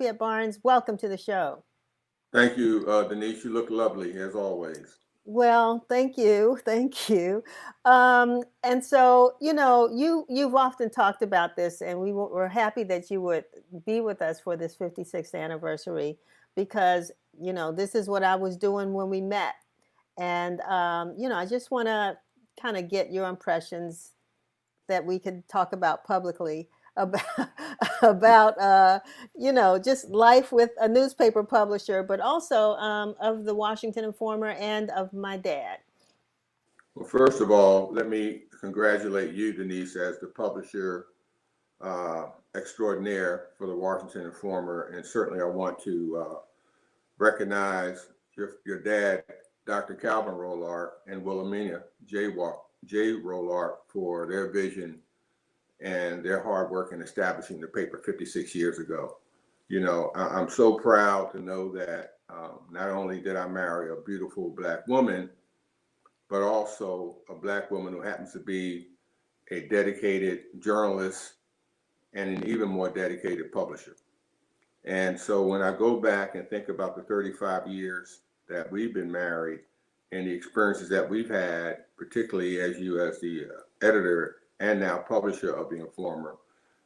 Lafayette Barnes, welcome to the show. Thank you, Denise. You look lovely as always. Well, thank you, thank you. And so, you've often talked about this, and we're happy that you would be with us for this 56th anniversary because this is what I was doing when we met, and I just want to kind of get your impressions that we could talk about publicly about about just life with a newspaper publisher, but also of the Washington Informer and of my dad. Well, first of all, let me congratulate you, Denise, as the publisher extraordinaire for the Washington Informer, and certainly I want to recognize your dad, Dr. Calvin Rolark, and Wilhelmina J. Rolark for their vision and their hard work in establishing the paper 56 years ago. I'm so proud to know that not only did I marry a beautiful Black woman, but also a Black woman who happens to be a dedicated journalist and an even more dedicated publisher. And so when I go back and think about the 35 years that we've been married and the experiences that we've had, particularly as the editor and now publisher of The Informer,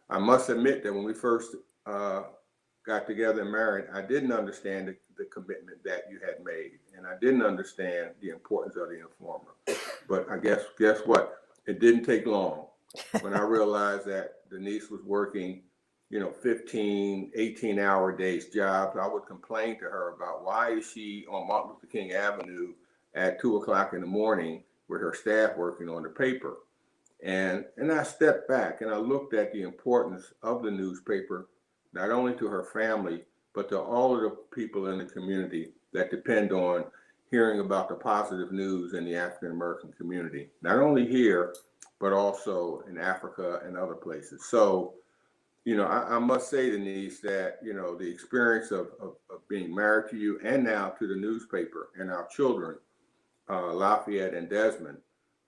I must admit that when we first got together and married, I didn't understand the commitment that you had made, and I didn't understand the importance of The Informer. But I guess what? It didn't take long when I realized that Denise was working 15, 18-hour days jobs. I would complain to her about why is she on Martin Luther King Avenue at 2:00 in the morning with her staff working on the paper. And I stepped back and I looked at the importance of the newspaper, not only to her family, but to all of the people in the community that depend on hearing about the positive news in the African American community, not only here, but also in Africa and other places. So, I must say, Denise, that, the experience of being married to you and now to the newspaper and our children, Lafayette and Desmond,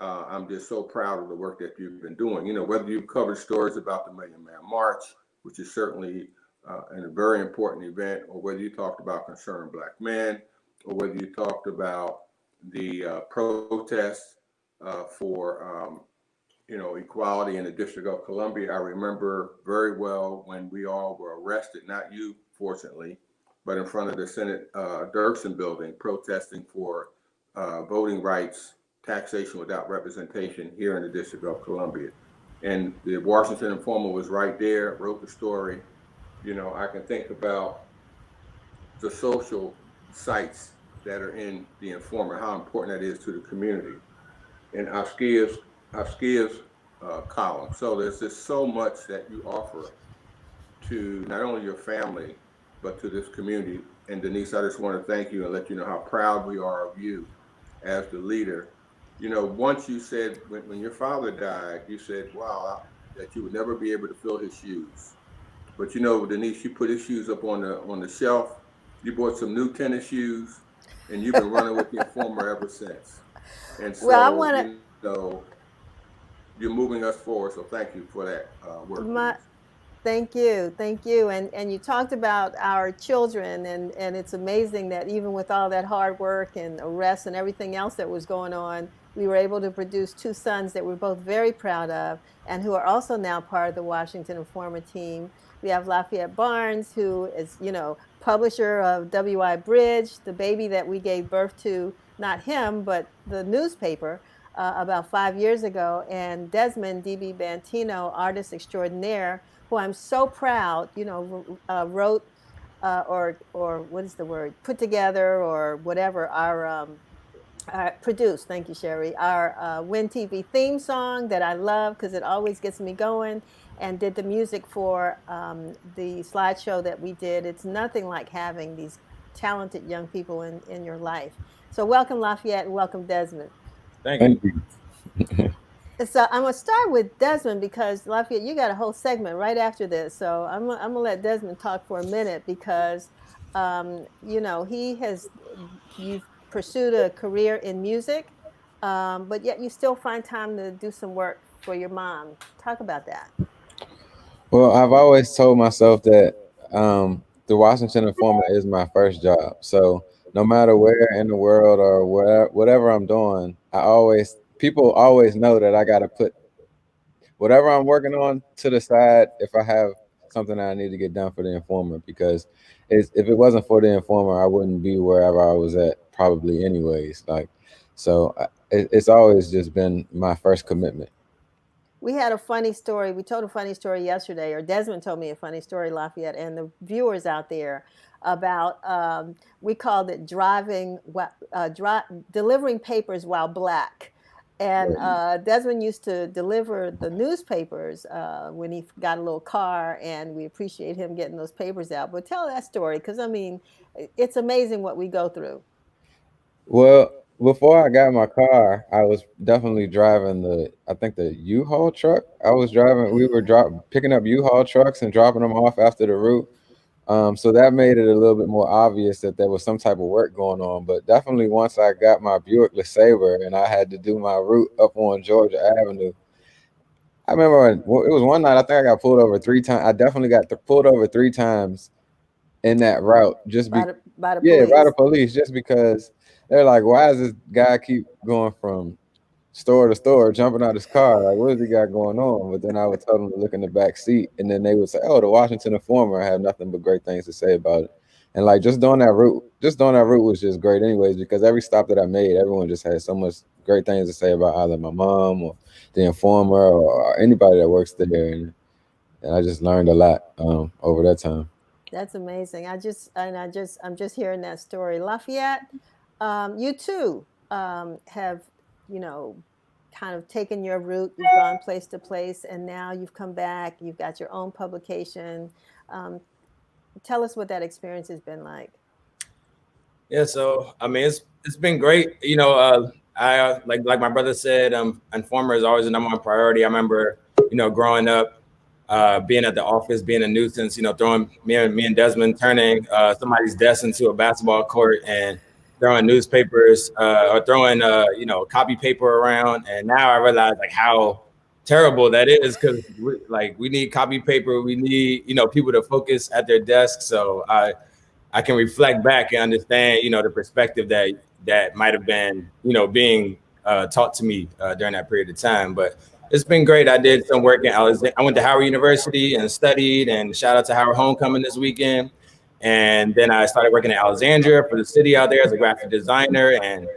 I'm just so proud of the work that you've been doing. Whether you've covered stories about the Million Man March, which is certainly a very important event, or whether you talked about concerned Black men, or whether you talked about the protests for equality in the District of Columbia. I remember very well when we all were arrested, not you, fortunately, but in front of the Senate Dirksen building, protesting for voting rights, taxation without representation here in the District of Columbia. And the Washington Informer was right there, wrote the story. I can think about the social sites that are in the Informer, how important that is to the community. And our skiers column. So there's just so much that you offer to not only your family, but to this community. And Denise, I just want to thank you and let you know how proud we are of you as the leader. Once you said, when your father died, you said, wow, that you would never be able to fill his shoes. But Denise, you put his shoes up on the shelf. You bought some new tennis shoes, and you've been running with the Informer ever since. And so, Well, I want to. You're moving us forward. So thank you for that work. Thank you. And you talked about our children, and it's amazing that even with all that hard work and arrests and everything else that was going on, we were able to produce two sons that we're both very proud of, and who are also now part of the Washington Informer team. We have Lafayette Barnes, who is, publisher of W.I. Bridge, the baby that we gave birth to, not him, but the newspaper, about 5 years ago, and Desmond D.B. Bantino, artist extraordinaire, who I'm so proud, wrote or what is the word, put together or whatever our produced, thank you, Sherry, our Win TV theme song that I love because it always gets me going, and did the music for the slideshow that we did. It's nothing like having these talented young people in your life. So welcome, Lafayette, and welcome, Desmond. Thank you. So I'm gonna start with Desmond because Lafayette, you got a whole segment right after this. So I'm gonna let Desmond talk for a minute because, you've pursued a career in music, but yet you still find time to do some work for your mom. Talk about that. Well, I've always told myself that the Washington Informer is my first job. So no matter where in the world or whatever I'm doing, people always know that I got to put whatever I'm working on to the side if I have something that I need to get done for the Informer, because if it wasn't for the Informer, I wouldn't be wherever I was at probably anyways. Like, so it's always just been my first commitment. We had a funny story. We told a funny story yesterday, or Desmond told me a funny story, Lafayette, and the viewers out there about we called it delivering papers while black. And Right. Desmond used to deliver the newspapers when he got a little car, and we appreciate him getting those papers out. But tell that story, because I mean, it's amazing what we go through. Well, before I got my car, I was definitely driving I think the U-Haul truck. We were picking up U-Haul trucks and dropping them off after the route. So that made it a little bit more obvious that there was some type of work going on. But definitely once I got my Buick LeSabre and I had to do my route up on Georgia Avenue, I remember it was one night I think I got pulled over 3 times. I definitely got pulled over 3 times in that route, By the yeah, by the police. police, just because they're like, why does this guy keep going from store to store, jumping out his car? Like, what does he got going on? But then I would tell them to look in the back seat, and then they would say, oh, the Washington Informer. I have nothing but great things to say about it. And like just doing that route was just great, anyways, because every stop that I made, everyone just had so much great things to say about either my mom or the Informer or anybody that works there, and I just learned a lot over that time. That's amazing. I'm just hearing that story. Lafayette, you too have, you know, kind of taken your route. You've gone place to place, and now you've come back. You've got your own publication. Um, Tell us what that experience has been like. Yeah, so I mean, it's been great. I like my brother said, Informer is always the number one priority. I remember, growing up, being at the office, being a nuisance. Throwing me and Desmond turning somebody's desk into a basketball court and throwing newspapers or throwing copy paper around. And now I realize like how terrible that is because we need copy paper. We need people to focus at their desk. So I can reflect back and understand, the perspective that might have been, being taught to me during that period of time. But it's been great. I did some work I went to Howard University and studied, and shout out to Howard Homecoming this weekend. And then I started working at Alexandria for the city out there as a graphic designer, and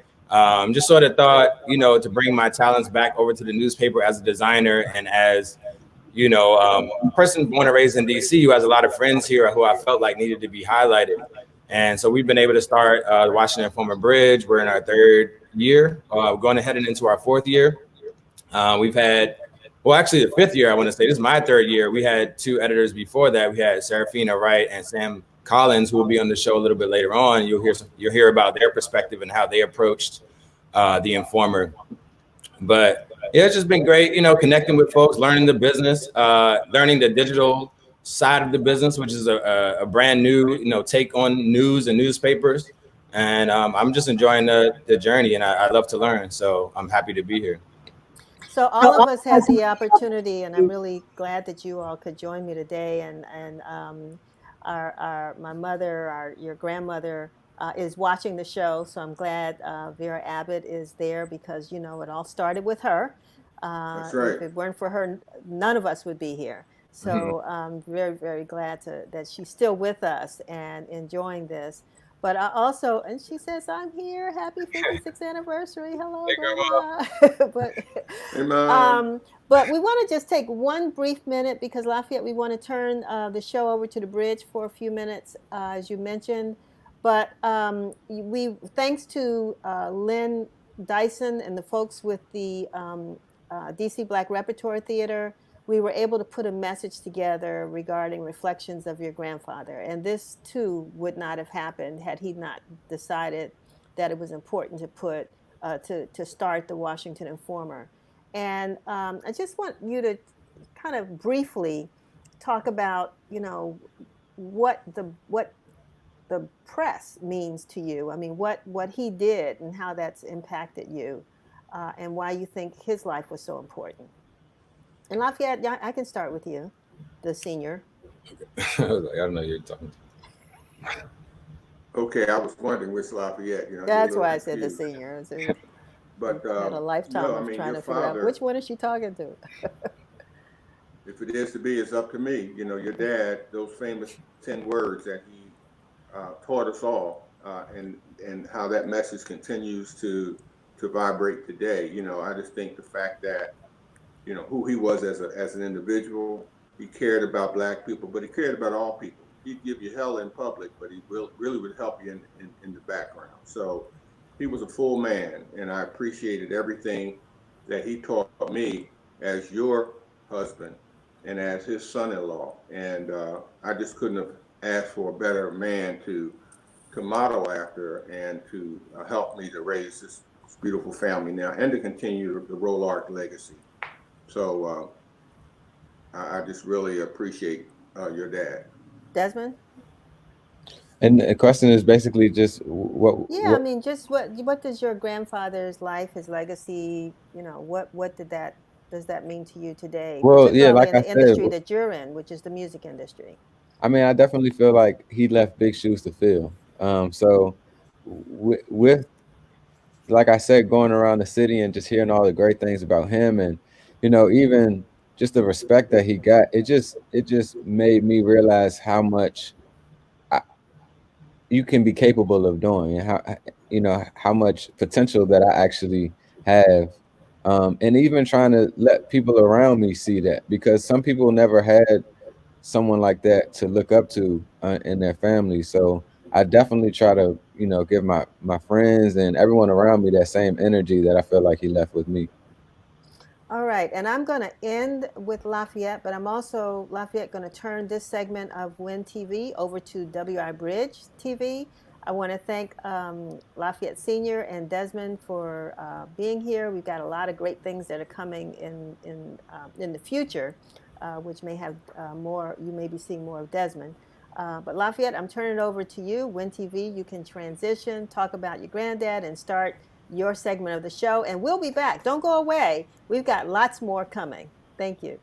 just sort of thought, to bring my talents back over to the newspaper as a designer and as a person born and raised in DC who has a lot of friends here who I felt like needed to be highlighted. And so we've been able to start the Washington Informer Bridge. We're in our third year, going ahead and into our fourth year. We've had, well, actually the fifth year, I want to say. This is my third year. We had two editors before that. We had Serafina Wright and Sam Collins, who will be on the show a little bit later on. You'll hear about their perspective and how they approached the Informer. But yeah, it's just been great, connecting with folks, learning the business, learning the digital side of the business, which is a brand new, take on news and newspapers. And I'm just enjoying the journey, and I love to learn. So I'm happy to be here. So all of us had the opportunity, and I'm really glad that you all could join me today. And our my mother, your grandmother, is watching the show, so I'm glad Vera Abbott is there because it all started with her. That's right. If it weren't for her, none of us would be here. Mhm. So I'm very, very glad that she's still with us and enjoying this. But I also, and she says, I'm here. Happy 56th anniversary. Hello, Hey, Grandma. Grandma. but Hey, Mom. um, but we want to just take one brief minute because Lafayette, we want to turn the show over to the bridge for a few minutes, as you mentioned. But thanks to Lynn Dyson and the folks with the DC Black Repertory Theater, we were able to put a message together regarding reflections of your grandfather. And this too would not have happened had he not decided that it was important to to start the Washington Informer. And I just want you to kind of briefly talk about, what the press means to you. I mean, what he did and how that's impacted you, and why you think his life was so important. And Lafayette, I can start with you, the senior. I was like, I don't know who you're talking to. Okay, I was wondering which Lafayette. I get a That's little why I said the confused. seniors. But Had a no, lifetime I of mean, trying your to figure out father, which one is she talking to. if it is to be, it's up to me. Your dad, those famous 10 words that he taught us all, and how that message continues to vibrate today. I just think the fact that who he was as an individual. He cared about black people, but he cared about all people. He'd give you hell in public, but he really would help you in the background. So he was a full man, and I appreciated everything that he taught me as your husband and as his son-in-law. And I just couldn't have asked for a better man to model after and to help me to raise this beautiful family now and to continue the Rolark legacy. So I just really appreciate your dad. Desmond? And the question is basically just Yeah, I mean, just what does your grandfather's life, his legacy, what does that mean to you today, well, yeah, particularly like in I the said, industry that you're in, which is the music industry? I mean, I definitely feel like he left big shoes to fill. So with like I said, going around the city and just hearing all the great things about him, and even just the respect that he got, it just made me realize how much I, you can be capable of doing, and how much potential that I actually have. And even trying to let people around me see that, because some people never had someone like that to look up to in their family. So I definitely try to, give my friends and everyone around me that same energy that I feel like he left with me. All right, and I'm going to end with Lafayette, but I'm also, Lafayette, going to turn this segment of WIN TV over to WI Bridge TV. I want to thank Lafayette Senior and Desmond for being here. We've got a lot of great things that are coming in the future, which may have more. You may be seeing more of Desmond. But Lafayette, I'm turning it over to you. WIN TV, you can transition, talk about your granddad, and start your segment of the show. And we'll be back. Don't go away. We've got lots more coming. Thank you.